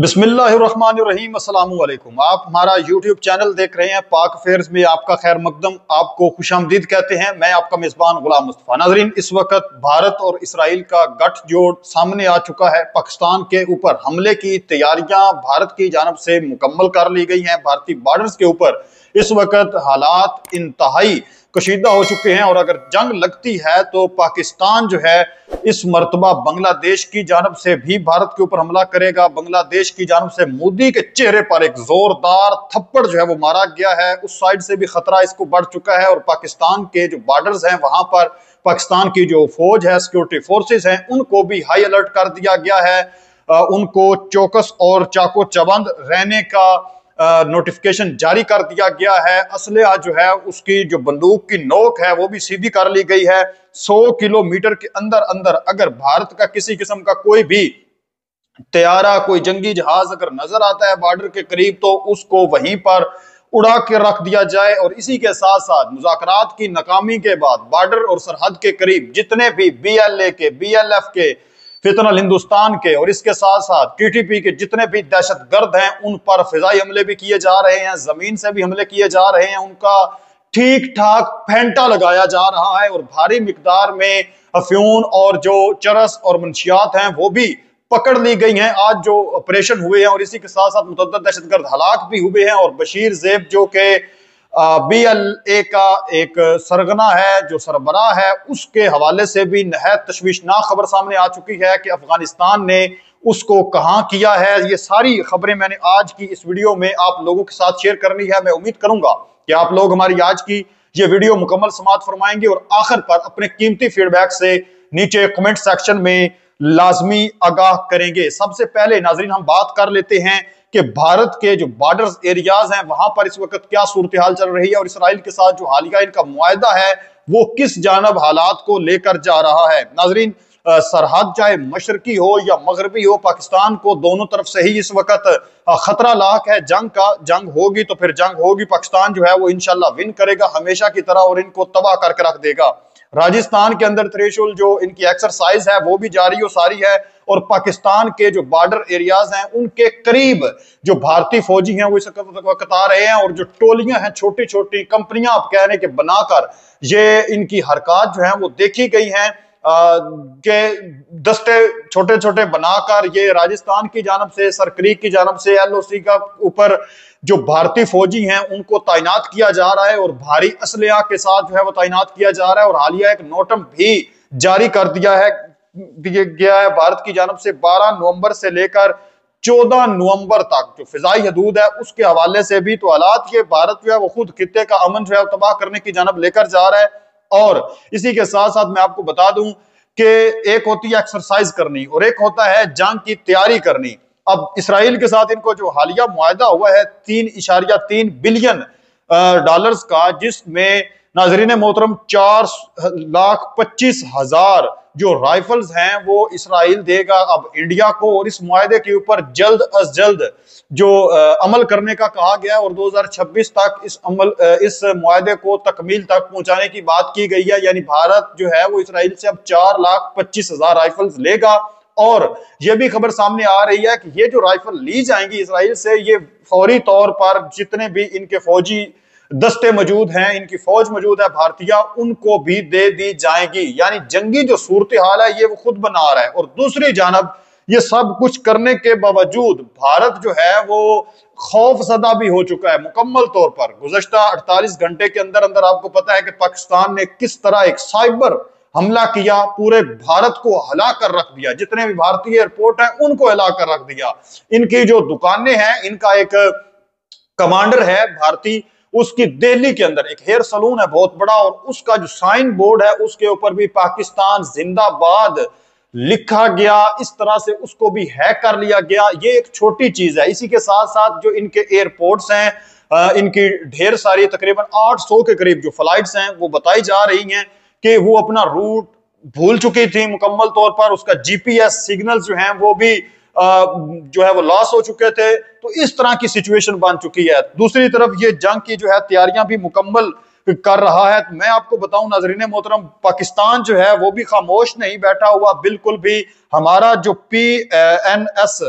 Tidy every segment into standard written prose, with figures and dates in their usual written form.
बिस्मिल्लाहिर्रहमानिर्रहीम अस्सलामु अलैकुम। आप हमारा यूट्यूब चैनल देख रहे हैं पाक अफेयर्स में आपका खैर मकदम, आपको खुशामदीद कहते हैं। मैं आपका मेजबान गुलाम मुस्तफा। नाजरीन, इस वक्त भारत और इसराइल का गठजोड़ सामने आ चुका है। पाकिस्तान के ऊपर हमले की तैयारियां भारत की जानब से मुकम्मल कर ली गई हैं। भारतीय बॉर्डर्स के ऊपर इस वक्त हालात इंतहाई कशीदा हो चुके हैं और अगर जंग लगती है तो पाकिस्तान जो है इस मर्तबा बांग्लादेश की जानब से भी भारत के ऊपर हमला करेगा। बांग्लादेश की जानब से मोदी के चेहरे पर एक जोरदार थप्पड़ जो है वो मारा गया है। उस साइड से भी खतरा इसको बढ़ चुका है और पाकिस्तान के जो बॉर्डर्स हैं वहां पर पाकिस्तान की जो फौज है, सिक्योरिटी फोर्सेस हैं, उनको भी हाई अलर्ट कर दिया गया है। उनको चौकस और चाको चबंद रहने का नोटिफिकेशन जारी कर दिया गया है। असलहा जो है उसकी जो बंदूक की नोक है वो भी सीधी कर ली गई है। 100 किलोमीटर के अंदर अंदर अगर भारत का किसी किस्म का कोई भी तैयारा, कोई जंगी जहाज अगर नजर आता है बॉर्डर के करीब तो उसको वहीं पर उड़ा के रख दिया जाए। और इसी के साथ साथ मुज़ाकरात की नाकामी के बाद बॉर्डर और सरहद के करीब जितने भी BLA के, BLF के, फितनल हिंदुस्तान के और इसके साथ साथ TTP के जितने भी दहशतगर्द हैं उन पर फिजाई हमले भी किए जा रहे हैं, जमीन से भी हमले किए जा रहे हैं। उनका ठीक ठाक फेंटा लगाया जा रहा है और भारी मिकदार में अफ्यून और जो चरस और मंशियात हैं वो भी पकड़ ली गई हैं। आज जो ऑपरेशन हुए हैं और इसी के साथ साथ मुतअद्दिद दहशतगर्द हलाक भी हुए हैं। और बशीर ज़ेब जो के BLA का एक सरगना है, जो सरबराह है, उसके हवाले से भी नहायत तशवीशनाक खबर सामने आ चुकी है कि अफगानिस्तान ने उसको कहां किया है। ये सारी खबरें मैंने आज की इस वीडियो में आप लोगों के साथ शेयर करनी है। मैं उम्मीद करूंगा कि आप लोग हमारी आज की ये वीडियो मुकम्मल समाअत फरमाएंगे और आखिर पर अपने कीमती फीडबैक से नीचे कमेंट सेक्शन में लाजमी आगाह करेंगे। सबसे पहले नाजरीन हम बात कर लेते हैं कि भारत के जो बॉर्डर एरियाज हैं वहां पर इस वक्त क्या सूरत हाल चल रही है और इसराइल के साथ जो हालिया इनका मुआहदा है वो किस जानब हालात को लेकर जा रहा है। नाजरीन, सरहद चाहे मशरकी हो या मगरबी हो, पाकिस्तान को दोनों तरफ से ही इस वक्त खतरा लाक है जंग का। जंग होगी तो फिर जंग होगी, पाकिस्तान जो है वो इंशाल्लाह विन करेगा हमेशा की तरह और इनको तबाह करके रख देगा। राजस्थान के अंदर थ्रेशोल्ड जो इनकी एक्सरसाइज है वो भी जारी और सारी है और पाकिस्तान के जो बॉर्डर एरियाज हैं उनके करीब जो भारतीय फौजी हैं वो इस वक्त आ रहे हैं और जो टोलियां हैं, छोटी छोटी कंपनियां आप कहने के बनाकर ये इनकी हरकत जो है वो देखी गई हैं के दस्ते छोटे छोटे बनाकर ये राजस्थान की जानब से, सरक्रीक की जानब से LOC का ऊपर जो भारतीय फौजी हैं उनको तैनात किया जा रहा है और भारी असलहा के साथ जो है वो तैनात किया जा रहा है। और हालिया एक नोटम भी जारी कर दिया गया है भारत की जानब से 12 नवंबर से लेकर 14 नवंबर तक जो फिजाई हदूद है उसके हवाले से भी। तो हालात ये भारत जो है वो खुद खित्ते का अमन जो है तबाह करने की जानब लेकर जा रहा है। और इसी के साथ साथ मैं आपको बता दूं कि एक होती है एक्सरसाइज करनी और एक होता है जंग की तैयारी करनी। अब इसराइल के साथ इनको जो हालिया मुआहदा हुआ है 3.3 बिलियन डॉलर्स का, जिसमें नाजरीन मोहतरम 4,25,000 जो राइफल्स हैं वो इसराइल देगा अब इंडिया को। और इस मुआहदे के ऊपर जल्द अज जल्द जो अमल करने का कहा गया है और 2026 तक इस मुआहदे को तकमील तक पहुंचाने की बात की गई है। यानी भारत जो है वो इसराइल से अब 4,25,000 राइफल्स लेगा। और यह भी खबर सामने आ रही है कि ये जो राइफल ली जाएंगी इसराइल से ये फौरी तौर पर जितने भी इनके फौजी दस्ते मौजूद हैं, इनकी फौज मौजूद है भारतीय, उनको भी दे दी जाएगी। यानी जंगी जो सूरत हाल है ये वो खुद बना रहा है। और दूसरी जानब ये सब कुछ करने के बावजूद भारत जो है वो खौफ सदा भी हो चुका है मुकम्मल तौर पर। गुज़श्ता 48 घंटे के अंदर अंदर आपको पता है कि पाकिस्तान ने किस तरह एक साइबर हमला किया, पूरे भारत को हिला कर रख दिया। जितने भी भारतीय एयरपोर्ट हैं उनको हिला कर रख दिया। इनकी जो दुकानें हैं, इनका एक कमांडर है भारतीय, उसकी दिल्ली के अंदर एक हेयर सलून है बहुत बड़ा और उसका जो साइन बोर्ड है उसके ऊपर भी पाकिस्तान जिंदाबाद लिखा गया। इस तरह से उसको भी हैक कर लिया गया। ये एक छोटी चीज है। इसी के साथ साथ जो इनके एयरपोर्ट्स हैं, इनकी ढेर सारी तकरीबन 800 के करीब जो फ्लाइट्स हैं वो बताई जा रही हैं कि वो अपना रूट भूल चुकी थी मुकम्मल तौर पर। उसका GPS सिग्नल जो हैं वो भी जो है वो लॉस हो चुके थे। तो इस तरह की सिचुएशन बन चुकी है। दूसरी तरफ ये जंग की जो है तैयारियां भी मुकम्मल कर रहा है। तो मैं आपको बताऊं नाजरीन मोहतरम, पाकिस्तान जो है वो भी खामोश नहीं बैठा हुआ बिल्कुल भी। हमारा जो PNS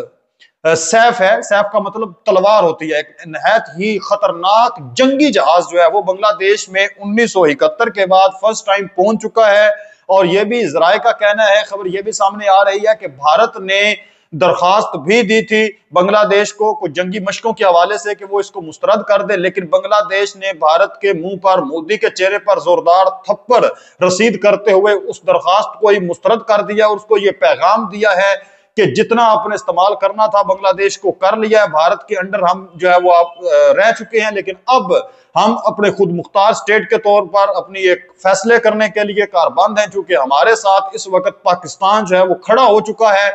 सैफ है, सैफ का मतलब तलवार होती है। एक नहायत ही खतरनाक जंगी जहाज जो है वो बांग्लादेश में 1971 के बाद फर्स्ट टाइम पहुंच चुका है। और यह भी जराये का कहना है, खबर यह भी सामने आ रही है कि भारत ने दरखास्त भी दी थी बांग्लादेश को कुछ जंगी मशकों के हवाले से कि वो इसको मुस्तरद कर दे, लेकिन बांग्लादेश ने भारत के मुंह पर, मोदी के चेहरे पर जोरदार थप्पड़ रसीद करते हुए उस दरखास्त को ही मुस्तरद कर दिया और उसको ये पैगाम दिया है कि जितना आपने इस्तेमाल करना था बांग्लादेश को कर लिया है, भारत के अंडर हम जो है वो आप रह चुके हैं, लेकिन अब हम अपने खुद मुख्तार स्टेट के तौर पर अपनी एक फैसले करने के लिए कारबंद हैं, चूंकि हमारे साथ इस वक्त पाकिस्तान जो है वो खड़ा हो चुका है।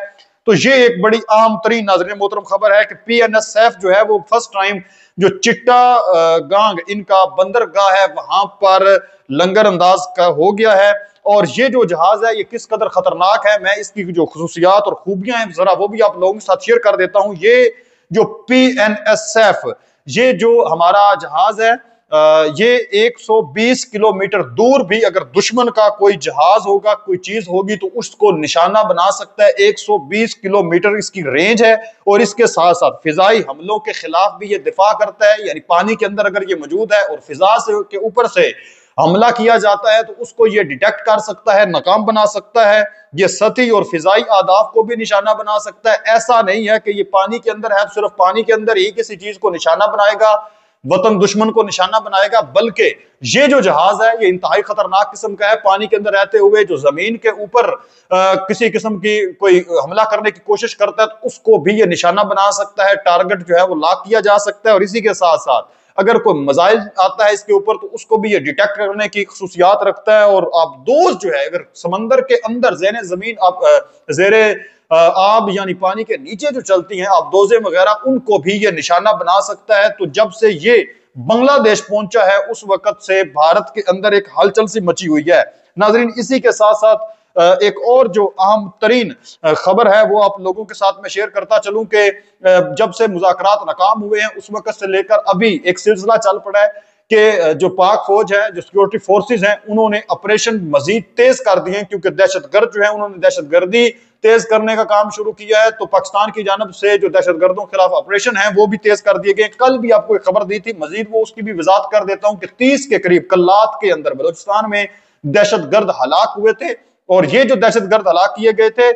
तो ये एक बड़ी आम तरीन नाज़रीन मोहतरम खबर है कि PNSF जो है वो फर्स्ट टाइम जो चिट्टा गांग इनका बंदरगाह है वहां पर लंगर अंदाज का हो गया है। और ये जो जहाज है ये किस कदर खतरनाक है, मैं इसकी जो खसूसियात और खूबियां हैं जरा वो भी आप लोगों के साथ शेयर कर देता हूं। ये जो PNSF ये जो हमारा जहाज है ये 120 किलोमीटर दूर भी अगर दुश्मन का कोई जहाज होगा, कोई चीज होगी तो उसको निशाना बना सकता है। 120 किलोमीटर इसकी रेंज है और इसके साथ साथ फिजाई हमलों के खिलाफ भी ये दिफा करता है, यानी पानी के अंदर अगर ये मौजूद है और फिजा से के ऊपर से हमला किया जाता है तो उसको ये डिटेक्ट कर सकता है, नाकाम बना सकता है। ये सतही और फिजाई आदाफ को भी निशाना बना सकता है। ऐसा नहीं है कि ये पानी के अंदर है तो सिर्फ पानी के अंदर ही किसी चीज को निशाना बनाएगा, वतन दुश्मन को निशाना बनाएगा, बल्कि ये जो जहाज है ये इंतहाई खतरनाक किस्म का है। पानी के अंदर रहते हुए जो जमीन के ऊपर किसी किस्म की कोई हमला करने की कोशिश करता है तो उसको भी ये निशाना बना सकता है, टारगेट जो है वो लॉक किया जा सकता है। और इसी के साथ साथ अगर कोई मजाइल आता है इसके ऊपर तो उसको भी ये डिटेक्ट करने की खसूसियात रखता है। और आप दोस्त जो है अगर समंदर के अंदर ज़ेरे जमीन आप ज़ेरे आब यानी पानी के नीचे जो चलती हैं आबदोजें वगैरह उनको भी ये निशाना बना सकता है। तो जब से ये बांग्लादेश पहुंचा है उस वक्त से भारत के अंदर एक हलचल सी मची हुई है। नाजरीन इसी के साथ साथ एक और जो अहम तरीन खबर है वो आप लोगों के साथ में शेयर करता चलूं कि जब से मुज़ाकरात नाकाम हुए हैं उस वक्त से लेकर अभी एक सिलसिला चल पड़ा है कि जो पाक फौज है, जो सिक्योरिटी फोर्सेस हैं, उन्होंने ऑपरेशन मजीद तेज कर दिए हैं क्योंकि दहशतगर्द जो है उन्होंने दहशतगर्दी तेज करने का काम शुरू किया है। तो पाकिस्तान की जानब से जो दहशतगर्दों के खिलाफ ऑपरेशन है वो भी तेज कर दिए गए। कल भी आपको एक खबर दी थी, मजीद वो उसकी भी वजाहत कर देता हूं कि 30 के करीब कल्लात के अंदर बलूचिस्तान में दहशतगर्द हलाक हुए थे। और ये जो दहशतगर्द हलाक किए गए थे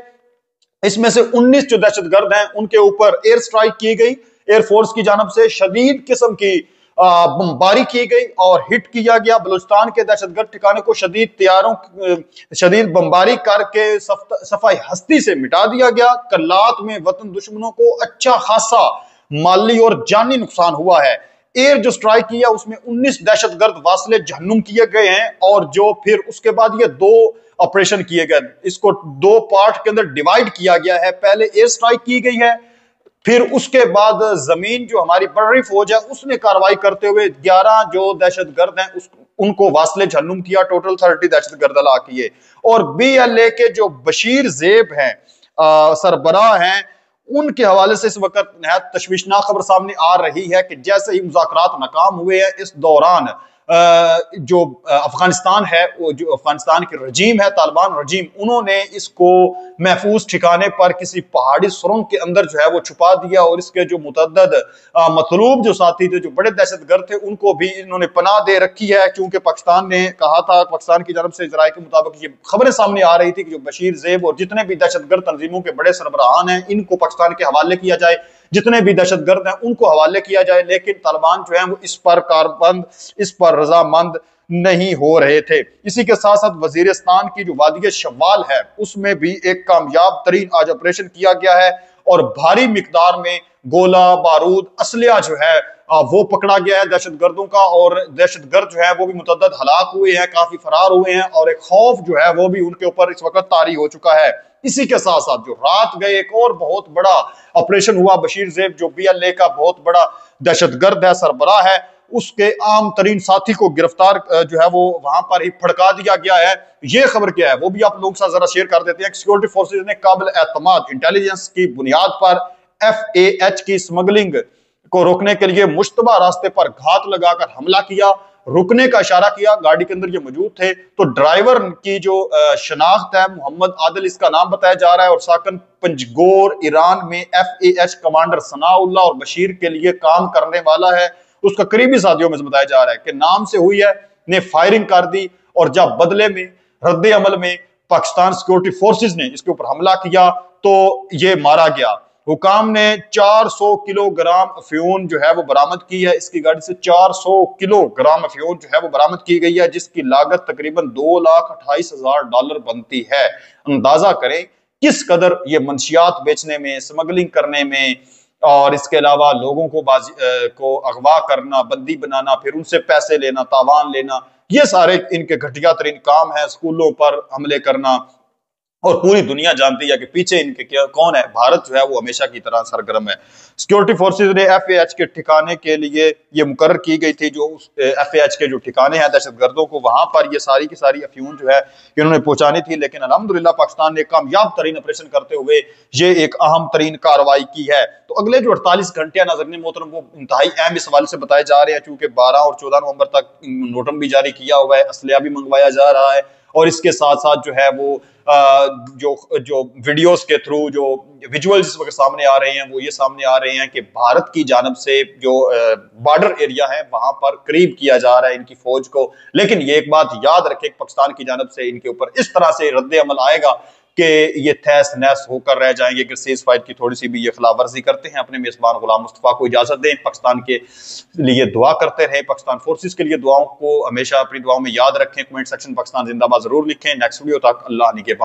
इसमें से 19 जो दहशतगर्द हैं उनके ऊपर एयर स्ट्राइक की गई, एयरफोर्स की जानब से शदीद किस्म की बमबारी की गई और हिट किया गया। बलूचिस्तान के दहशतगर्द ठिकाने को शदीद बमबारी करके सफाई हस्ती से मिटा दिया गया। कल्लात में वतन दुश्मनों को अच्छा खासा माली और जानी नुकसान हुआ है। एयर जो स्ट्राइक किया उसमें 19 दहशतगर्द वासले जहन्नुम किए गए हैं और जो फिर उसके बाद ये 2 ऑपरेशन किए गए, इसको 2 पार्ट के अंदर डिवाइड किया गया है। पहले एयर स्ट्राइक की गई है, फिर उसके बाद जमीन जो हमारी बर्री फौज है उसने कार्रवाई करते हुए 11 जो दहशतगर्द हैं उनको वासले जहन्नुम किया। टोटल 30 दहशतगर्द हलाक किए। और BLA के जो बशीर जेब हैं सरबराह हैं उनके हवाले से इस वक्त नहायत तशवीशनाक खबर सामने आ रही है कि जैसे ही मुज़ाकरात नाकाम हुए हैं इस दौरान जो अफगानिस्तान है, वो जो अफगानिस्तान की रजीम है, तालिबान रजीम, उन्होंने इसको महफूज ठिकाने पर किसी पहाड़ी सुरंग के अंदर जो है वो छुपा दिया। और इसके जो मुतअद्दिद मतलूब जो साथी थे, जो बड़े दहशतगर्द थे, उनको भी इन्होंने पनाह दे रखी है। क्योंकि पाकिस्तान ने कहा था, पाकिस्तान की जानब से इजराइल के मुताबिक ये खबरें सामने आ रही थी कि जो बशीर जेब और जितने भी दहशतगर्द तंजीमों के बड़े सरबराहान हैं इनको पाकिस्तान के हवाले किया जाए, जितने भी दहशतगर्द हैं उनको हवाले किया जाए। लेकिन तालिबान जो है वो इस पर कारबंद, इस पर रजामंद नहीं हो रहे थे। इसी के साथ साथ वजीरिस्तान की जो वादी शवाल है उसमें भी एक कामयाब तरीन आज ऑपरेशन किया गया है और भारी मिकदार में गोला बारूद असलिया जो है वो पकड़ा गया है दहशतगर्दों का। और दहशतगर्द जो है वो भी मुतअद्दिद हलाक हुए हैं, काफी फरार हुए हैं और एक खौफ जो है वो भी उनके ऊपर इस वक्त तारी हो चुका है। इसी के साथ साथ जो रात गए एक और बहुत बड़ा ऑपरेशन हुआ, बशीर जेब जो BLA का बहुत बड़ा दहशतगर्द है, सरबराह है, उसके आम तरीन साथी को गिरफ्तार जो है वो वहां पर ही फड़का दिया गया है। ये खबर क्या है वो भी आप लोगों के साथ जरा शेयर कर देते हैं। सिक्योरिटी फोर्सेज ने काबिल एतमाद इंटेलिजेंस की बुनियाद पर FAH की स्मगलिंग को रोकने के लिए मुश्तबा रास्ते पर घात लगाकर हमला किया। रुकने का इशारा किया, गाड़ी के अंदर ये मौजूद थे। तो ड्राइवर की जो शनाख्त है, मोहम्मद आदिल इसका नाम बताया जा रहा है, और साकन पंजगोर ईरान में FAH कमांडर सनाउल्लाह और बशीर के लिए काम करने वाला है। उसका करीबी साथियों में से बताया जा रहा है कि नाम से हुई है, ने फायरिंग कर दी, और जब बदले में रद्दे अमल में पाकिस्तान सिक्योरिटी फोर्सेस ने इसके ऊपर हमला किया तो ये मारा गया। हुकाम ने 400 किलोग्राम अफ्यून जो है वो बरामद की है। इसकी गाड़ी से 400 किलोग्राम अफ्यून जो है वो बरामद की गई है, जिसकी लागत तकरीबन $2,28,000 बनती है। अंदाजा करें किस कदर ये मंशियात बेचने में, स्मगलिंग करने में, और इसके अलावा लोगों को अगवा करना, बंदी बनाना, फिर उनसे पैसे लेना, तावान लेना, ये सारे इनके घटिया तरीन काम है। स्कूलों पर हमले करना, और पूरी दुनिया जानती है कि पीछे इनके क्या कौन है। भारत जो है वो हमेशा की तरह सरगर्म है। सिक्योरिटी फोर्सेज ने FAH के ठिकाने के लिए ये मुकर्रर की गई थी, जो FAH के जो ठिकाने हैं दहशतगर्दों को, वहां पर ये सारी की सारी अफ्यून जो है इन्होंने पहुंचानी थी। लेकिन अल्हम्दुलिल्लाह पाकिस्तान ने कामयाब तरीन ऑपरेशन करते हुए ये एक अहम तरीन कार्रवाई की है। तो अगले जो 48 घंटे नाज़रीन मोहतरम वो इंतहाई अहम इस हवाले से बताए जा रहे हैं, चूंकि 12 और 14 नवंबर तक नोटम भी जारी किया हुआ है, असलिया भी मंगवाया जा रहा है, और इसके साथ साथ जो है वो जो वीडियोस के थ्रू जो विजुअल्स इस वक्त सामने आ रहे हैं वो ये सामने आ रहे हैं कि भारत की जानब से जो बॉर्डर एरिया है वहां पर करीब किया जा रहा है इनकी फौज को। लेकिन ये एक बात याद रखें, पाकिस्तान की जानब से इनके ऊपर इस तरह से रद्द अमल आएगा कि ये तहस नहस होकर रह जाएंगे कि सीज फायर की थोड़ी सी भी ये खिलाफ वर्जी करते हैं। अपने मेजबान गुलाम मुस्तफा को इजाजत दें, पाकिस्तान के लिए दुआ करते रहे, पाकिस्तान फोर्सेस के लिए दुआओं को हमेशा अपनी दुआओं में याद रखें। कमेंट सेक्शन पाकिस्तान जिंदाबाद जरूर लिखें। नेक्स्ट वीडियो तक अल्लाह निगहबान।